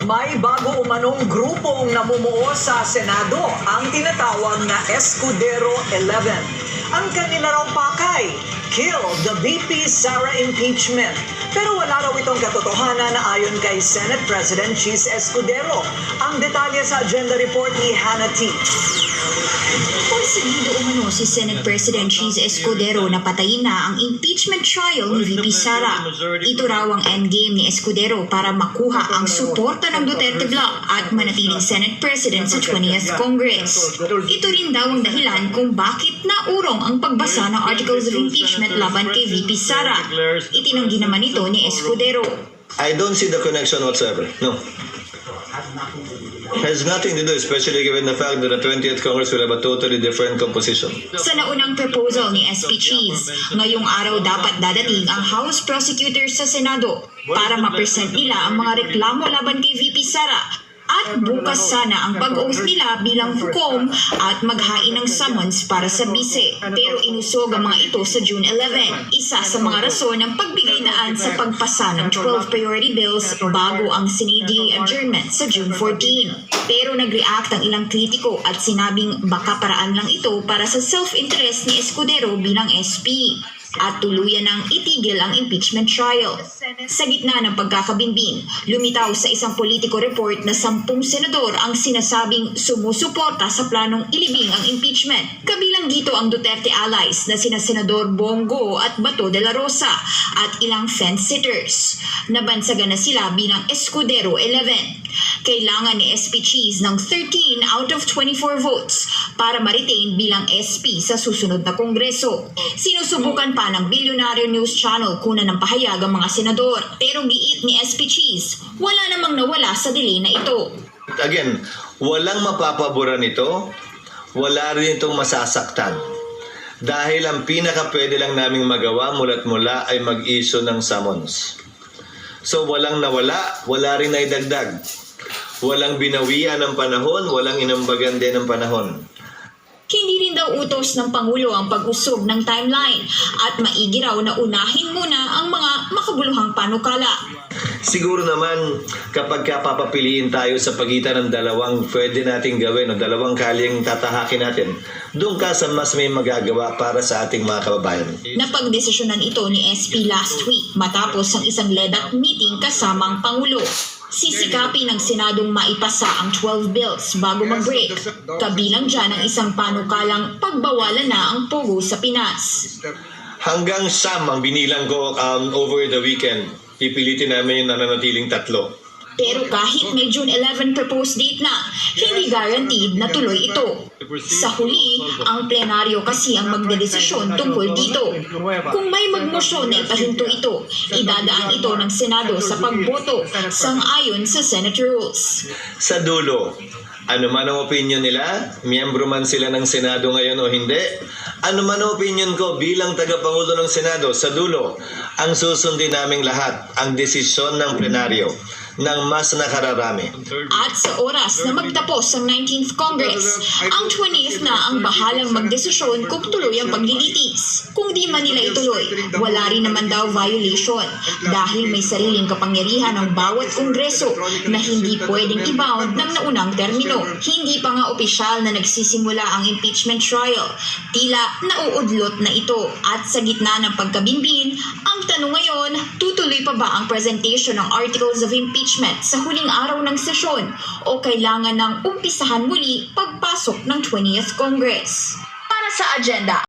May bago umanong grupong namumuo sa Senado, ang tinatawag na Escudero 11. Ang kanila raw pakay, kill the VP Sara impeachment. Pero wala raw itong katotohanan na ayon kay Senate President Cheese Escudero. Ang detalye sa agenda report ni Hannah T. Porsigido umano si Senate President Cheese Escudero na patayin na ang impeachment trial ni VP Sara. Ito raw ang endgame ni Escudero para makuha ang suporta ng Duterte Bloc at manatiling Senate President sa 20th Congress. Ito rin daw ang dahilan kung bakit naurong ang pagbasa ng Articles of Impeachment laban kay VP Sara. Itinanggi naman ito ni Escudero. I don't see the connection whatsoever. No. Has nothing to do, especially given the fact that the 20th Congress will have a totally different composition. Sa naunang proposal ni SP Cheese, ngayong araw dapat dadating ang House Prosecutors sa Senado para ma-present nila ang mga reklamo laban kay VP Sara. At bukas sana ang pag-oath nila bilang hukom at maghain ng summons para sa bise. Pero inusog ang mga ito sa June 11. Isa sa mga rason ng pagbigay daan sa pagpasa ng 12 priority bills bago ang Senate adjournment sa June 14. Pero nag-react ang ilang kritiko at sinabing baka paraan lang ito para sa self-interest ni Escudero bilang SP. At tuluyan ng itigil ang impeachment trial. Sa gitna ng pagkakabinbin, lumitaw sa isang politiko report na 10 senador ang sinasabing sumusuporta sa planong ilibing ang impeachment. Kabilang dito ang Duterte allies na sina Senador Bongo at Bato de la Rosa at ilang fence-sitters. Nabansagan na sila bilang Escudero 11. Kailangan ni SP Cheese ng 13 out of 24 votes para ma-retain bilang SP sa susunod na kongreso. Sinusubukan pa ng Bilyonaryo News Channel kunan ng pahayag ang mga senador. Pero giit ni SP Cheese, wala namang nawala sa delay na ito. Again, walang mapapabura nito, wala rin itong masasaktan. Dahil ang pinaka-pwede lang naming magawa mula't mula ay mag-issue ng summons. So walang nawala, wala rin naidagdag. Walang binawian ng panahon, walang inambagan din ng panahon. Hindi rin daw utos ng Pangulo ang pag-usog ng timeline at maigi raw na unahin muna ang mga makabuluhang panukala. Siguro naman kapag papapiliin tayo sa pagitan ng dalawang pwede nating gawin o dalawang kalyang tatahakin natin, doon ka sa mas may magagawa para sa ating mga kababayan. Napagdesisyonan ito ni SP last week matapos ang isang ledak meeting kasama ang Pangulo. Sisikapin ng Senadong maipasa ang 12 bills bago mag-break. Kabilang dyan ang isang panukalang pagbawalan na ang pogo sa Pinas. Hanggang Sam ang binilang ko over the weekend. Pipilitin namin yung nananatiling 3. Pero kahit may June 11 proposed date na, hindi guaranteed na tuloy ito. Sa huli, ang plenaryo kasi ang magdedesisyon tungkol dito. Kung may magmosyon na ipahinto ito, idadaan ito ng Senado sa pagboto sang-ayon sa Senate rules. Sa dulo, ano man ang opinion nila, miyembro man sila ng Senado ngayon o hindi, ano man ang opinion ko bilang tagapangulo ng Senado, sa dulo, ang susundin naming lahat, ang desisyon ng plenaryo ng mas nakararami. At sa oras na magtapos ang 19th Congress, ang 20th na ang bahalang magdesisyon kung tuloy ang paglilitis. Kung di man nila ituloy, wala rin naman daw violation dahil may sariling kapangyarihan ng bawat kongreso na hindi pwedeng i-bound ng naunang termino. Hindi pa nga opisyal na nagsisimula ang impeachment trial. Tila nauudlot na ito at sa gitna ng pagkabinbin, ang tanong ngayon, tutuloy pa ba ang presentation ng Articles of Impeachment sa huling araw ng sesyon o kailangan ng umpisahan muli pagpasok ng 20th Congress? Para sa agenda.